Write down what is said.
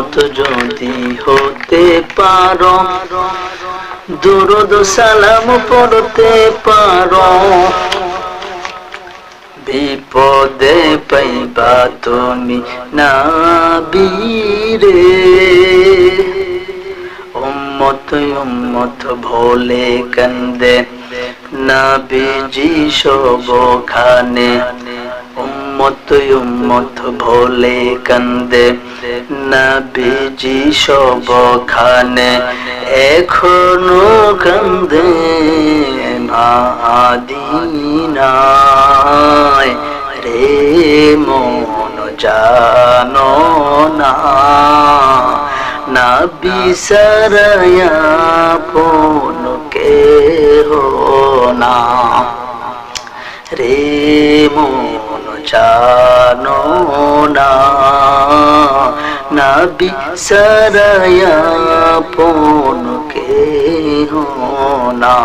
উম্মত যদি হতে পারো, দুরূদ সালাম পড়তে পারো, বিপদে পাইবা তুমি নবীরে। উম্মত উম্মত ভোলে কান্দে নবীজি সবখানে, উম্মত উম্মত ভোলে কান্দে নবীজি সবখানে, এখনো কান্দে মদিনায় রে মন জানো না, নবী ছাড়া আপন কেহ না রে মন জানো না, নবী ছাড়া আপন কেহ না।